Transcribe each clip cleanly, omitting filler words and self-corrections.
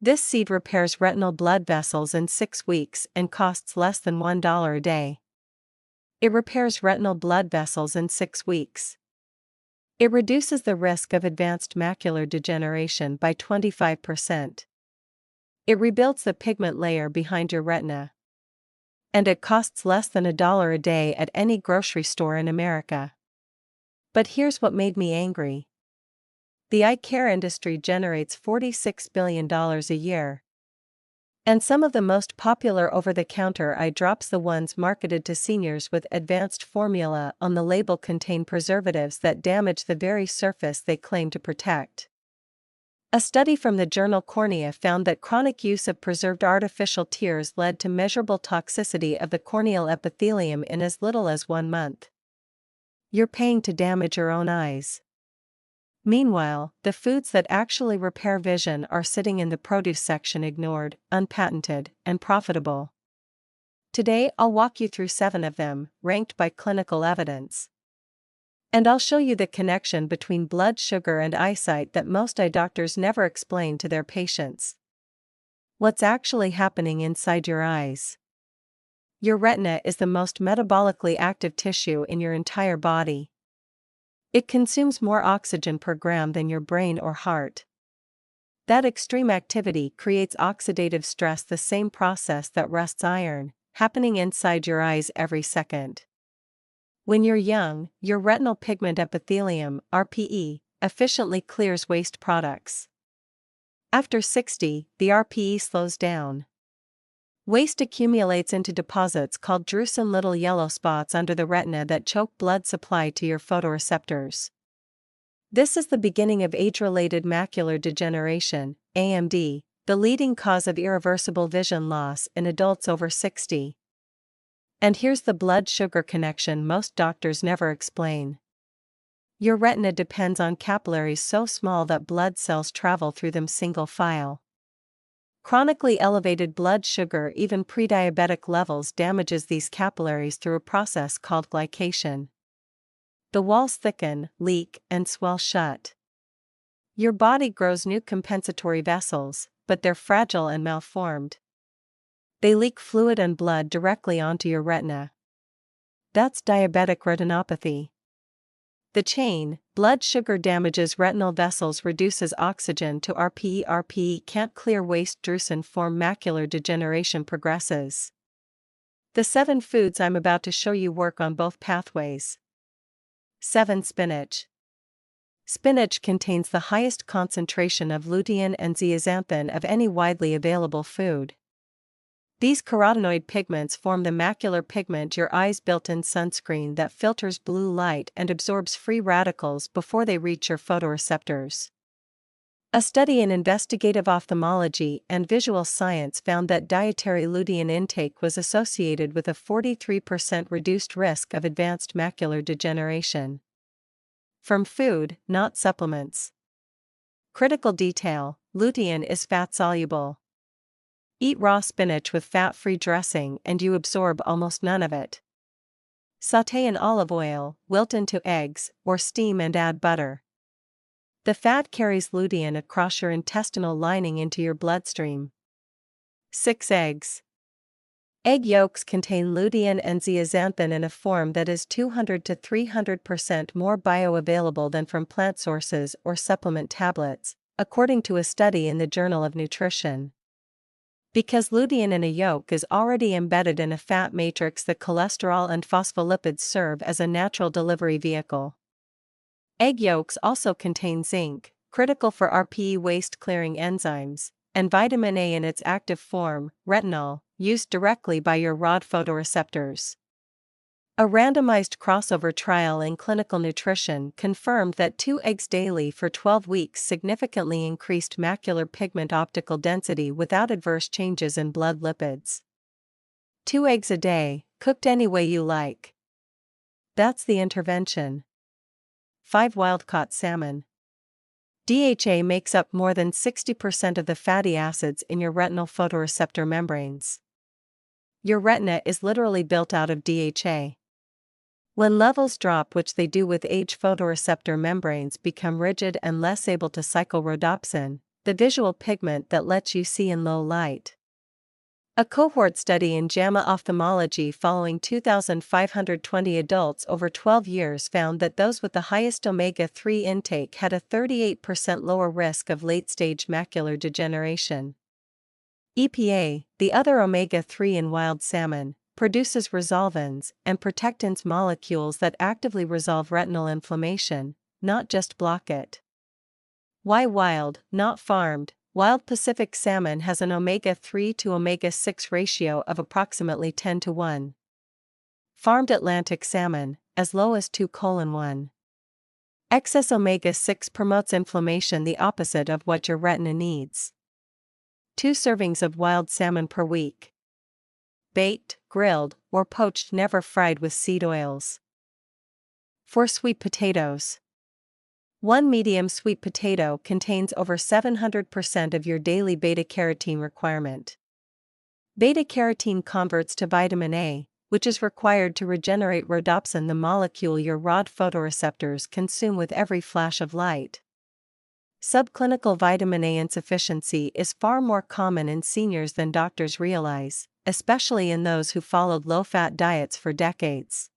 This seed repairs retinal blood vessels in 6 weeks and costs less than $1 a day. It repairs retinal blood vessels in 6 weeks. It reduces the risk of advanced macular degeneration by 25%. It rebuilds the pigment layer behind your retina. And it costs less than $1 a day at any grocery store in America. But here's what made me angry. The eye care industry generates $46 billion a year. And some of the most popular over-the-counter eye drops, the ones marketed to seniors with advanced formula on the label, contain preservatives that damage the very surface they claim to protect. A study from the journal Cornea found that chronic use of preserved artificial tears led to measurable toxicity of the corneal epithelium in as little as 1 month. You're paying to damage your own eyes. Meanwhile, the foods that actually repair vision are sitting in the produce section, ignored, unpatented, and profitable. Today I'll walk you through 7 of them, ranked by clinical evidence. And I'll show you the connection between blood sugar and eyesight that most eye doctors never explain to their patients. What's actually happening inside your eyes? Your retina is the most metabolically active tissue in your entire body. It consumes more oxygen per gram than your brain or heart. That extreme activity creates oxidative stress, the same process that rusts iron, happening inside your eyes every second. When you're young, your retinal pigment epithelium, RPE, efficiently clears waste products. After 60, the RPE slows down. Waste accumulates into deposits called drusen, little yellow spots under the retina that choke blood supply to your photoreceptors. This is the beginning of age-related macular degeneration, AMD, the leading cause of irreversible vision loss in adults over 60. And here's the blood sugar connection most doctors never explain. Your retina depends on capillaries so small that blood cells travel through them single file. Chronically elevated blood sugar, even pre-diabetic levels, damages these capillaries through a process called glycation. The walls thicken, leak, and swell shut. Your body grows new compensatory vessels, but they're fragile and malformed. They leak fluid and blood directly onto your retina. That's diabetic retinopathy. The chain: blood sugar damages retinal vessels, reduces oxygen to RPE. RPE can't clear waste drusen, form macular degeneration progresses. The 7 foods I'm about to show you work on both pathways. 7. Spinach. Spinach contains the highest concentration of lutein and zeaxanthin of any widely available food. These carotenoid pigments form the macular pigment, your eye's built-in sunscreen that filters blue light and absorbs free radicals before they reach your photoreceptors. A study in investigative ophthalmology and visual science found that dietary lutein intake was associated with a 43% reduced risk of advanced macular degeneration. From food, not supplements. Critical detail: lutein is fat-soluble. Eat raw spinach with fat-free dressing and you absorb almost none of it. Sauté in olive oil, wilt into eggs, or steam and add butter. The fat carries lutein across your intestinal lining into your bloodstream. 6. Eggs. Egg yolks contain lutein and zeaxanthin in a form that is 200 to 300% more bioavailable than from plant sources or supplement tablets, according to a study in the Journal of Nutrition. Because lutein in a yolk is already embedded in a fat matrix, the cholesterol and phospholipids serve as a natural delivery vehicle. Egg yolks also contain zinc, critical for RPE waste-clearing enzymes, and vitamin A in its active form, retinal, used directly by your rod photoreceptors. A randomized crossover trial in clinical nutrition confirmed that 2 eggs daily for 12 weeks significantly increased macular pigment optical density without adverse changes in blood lipids. 2 eggs a day, cooked any way you like. That's the intervention. 5. Wild-caught salmon. DHA makes up more than 60% of the fatty acids in your retinal photoreceptor membranes. Your retina is literally built out of DHA. When levels drop, which they do with age, photoreceptor membranes become rigid and less able to cycle rhodopsin, the visual pigment that lets you see in low light. A cohort study in JAMA Ophthalmology following 2,520 adults over 12 years found that those with the highest omega-3 intake had a 38% lower risk of late-stage macular degeneration. EPA, the other omega-3 in wild salmon, produces resolvins and protectants molecules that actively resolve retinal inflammation, not just block it. Why wild, not farmed? Wild Pacific salmon has an omega-3 to omega-6 ratio of approximately 10 to 1. Farmed Atlantic salmon, as low as 2:1. Excess omega-6 promotes inflammation, the opposite of what your retina needs. 2 servings of wild salmon per week. Baked, grilled, or poached, never fried with seed oils. 4 sweet potatoes. 1 medium sweet potato contains over 700% of your daily beta-carotene requirement. Beta-carotene converts to vitamin A, which is required to regenerate rhodopsin, the molecule your rod photoreceptors consume with every flash of light. Subclinical vitamin A insufficiency is far more common in seniors than doctors realize, especially in those who followed low-fat diets for decades.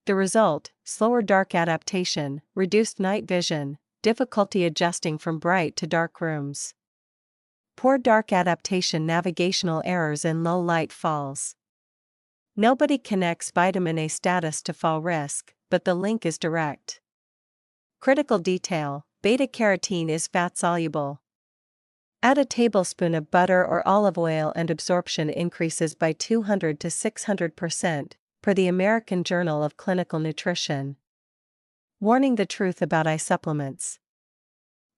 The result: slower dark adaptation, reduced night vision, difficulty adjusting from bright to dark rooms. Poor dark adaptation, navigational errors in low light falls. Nobody connects vitamin A status to fall risk, but the link is direct. Critical detail: beta-carotene is fat-soluble. Add a tablespoon of butter or olive oil and absorption increases by 200 to 600%. Per the American Journal of Clinical Nutrition. Warning: the truth about eye supplements.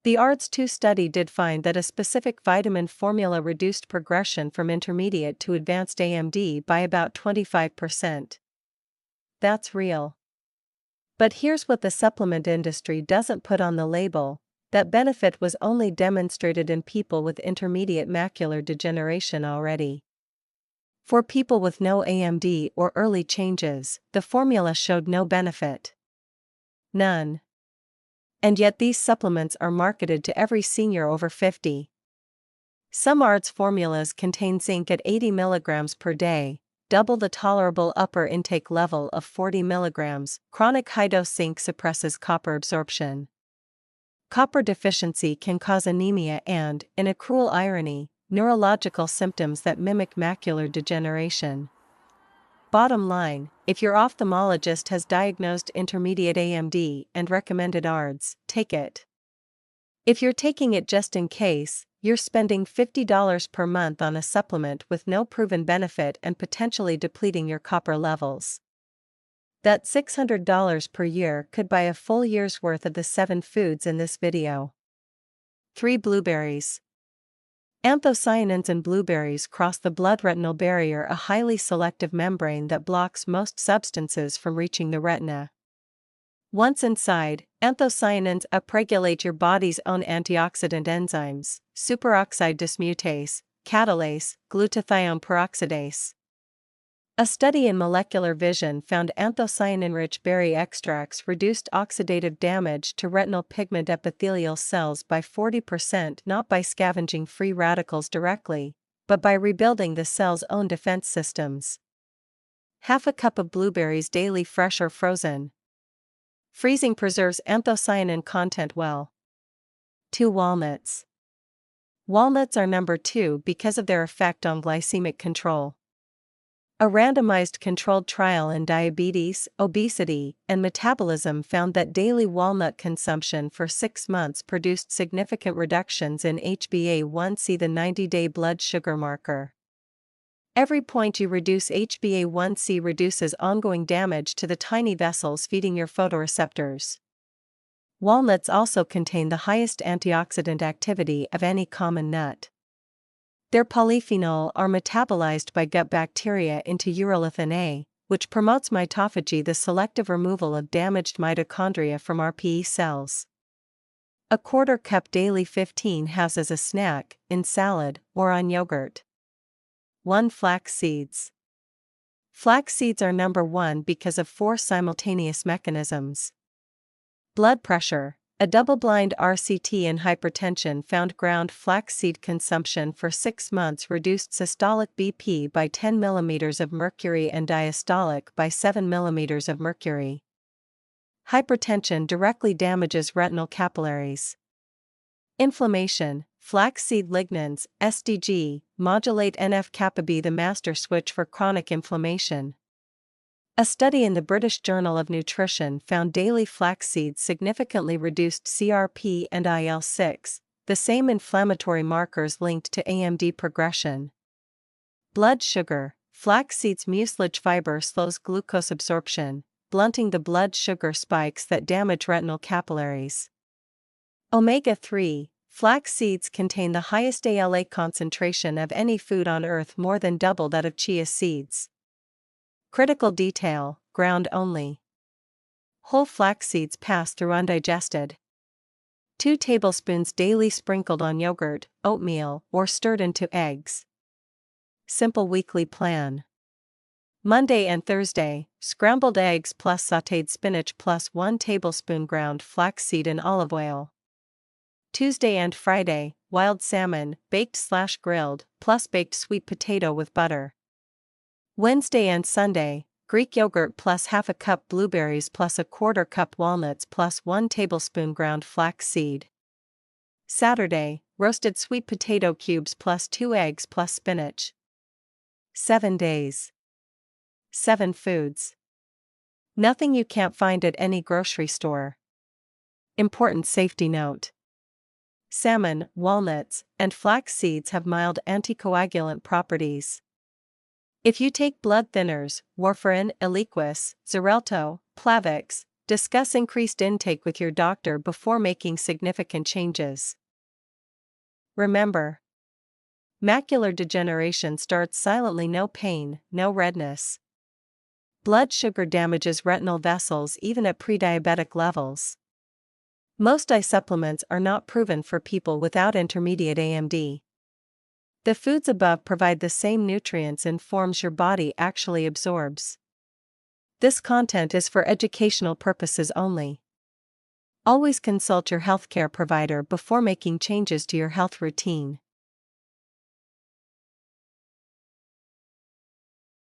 The ARDS-2 study did find that a specific vitamin formula reduced progression from intermediate to advanced AMD by about 25%. That's real. But here's what the supplement industry doesn't put on the label: that benefit was only demonstrated in people with intermediate macular degeneration already. For people with no AMD or early changes, the formula showed no benefit. None. And yet these supplements are marketed to every senior over 50. Some ARDS formulas contain zinc at 80 mg per day, double the tolerable upper intake level of 40 mg. Chronic high-dose zinc suppresses copper absorption. Copper deficiency can cause anemia and, in a cruel irony, neurological symptoms that mimic macular degeneration. Bottom line: if your ophthalmologist has diagnosed intermediate AMD and recommended ARDS, take it. If you're taking it just in case, you're spending $50 per month on a supplement with no proven benefit and potentially depleting your copper levels. That $600 per year could buy a full year's worth of the 7 foods in this video. 3 blueberries. Anthocyanins in blueberries cross the blood-retinal barrier, a highly selective membrane that blocks most substances from reaching the retina. Once inside, anthocyanins upregulate your body's own antioxidant enzymes, superoxide dismutase, catalase, glutathione peroxidase. A study in molecular vision found anthocyanin-rich berry extracts reduced oxidative damage to retinal pigment epithelial cells by 40%, not by scavenging free radicals directly, but by rebuilding the cell's own defense systems. Half a cup of blueberries daily, fresh or frozen. Freezing preserves anthocyanin content well. 2 walnuts. Walnuts are number 2 because of their effect on glycemic control. A randomized controlled trial in diabetes, obesity, and metabolism found that daily walnut consumption for 6 months produced significant reductions in HbA1c, the 90-day blood sugar marker. Every point you reduce HbA1c reduces ongoing damage to the tiny vessels feeding your photoreceptors. Walnuts also contain the highest antioxidant activity of any common nut. Their polyphenol are metabolized by gut bacteria into urolithin A, which promotes mitophagy, the selective removal of damaged mitochondria from RPE cells. A quarter cup daily, 15 halves as a snack, in salad, or on yogurt. 1 flax seeds. Flax seeds are number 1 because of 4 simultaneous mechanisms. Blood pressure, A double-blind RCT in hypertension found ground flaxseed consumption for 6 months reduced systolic BP by 10 mm of mercury and diastolic by 7 mm of mercury. Hypertension directly damages retinal capillaries. Inflammation. Flaxseed lignans, SDG, modulate NF-kappa B, the master switch for chronic inflammation. A study in the British Journal of Nutrition found daily flax seeds significantly reduced CRP and IL-6, the same inflammatory markers linked to AMD progression. Blood sugar. Flax seeds mucilage fiber slows glucose absorption, blunting the blood sugar spikes that damage retinal capillaries. Omega-3. Flax seeds contain the highest ALA concentration of any food on Earth, more than double that of chia seeds. Critical detail: ground only. Whole flax seeds pass through undigested. 2 tablespoons daily sprinkled on yogurt, oatmeal, or stirred into eggs. Simple weekly plan. Monday and Thursday, scrambled eggs plus sautéed spinach plus 1 tablespoon ground flaxseed in olive oil. Tuesday and Friday, wild salmon, baked/grilled, plus baked sweet potato with butter. Wednesday and Sunday, Greek yogurt plus half a cup blueberries plus a quarter cup walnuts plus 1 tablespoon ground flax seed. Saturday, roasted sweet potato cubes plus 2 eggs plus spinach. 7 days. 7 foods. Nothing you can't find at any grocery store. Important safety note: salmon, walnuts, and flax seeds have mild anticoagulant properties. If you take blood thinners, warfarin, Eliquis, Xarelto, Plavix, discuss increased intake with your doctor before making significant changes. Remember, macular degeneration starts silently, no pain, no redness. Blood sugar damages retinal vessels even at pre-diabetic levels. Most eye supplements are not proven for people without intermediate AMD. The foods above provide the same nutrients in forms your body actually absorbs. This content is for educational purposes only. Always consult your healthcare provider before making changes to your health routine.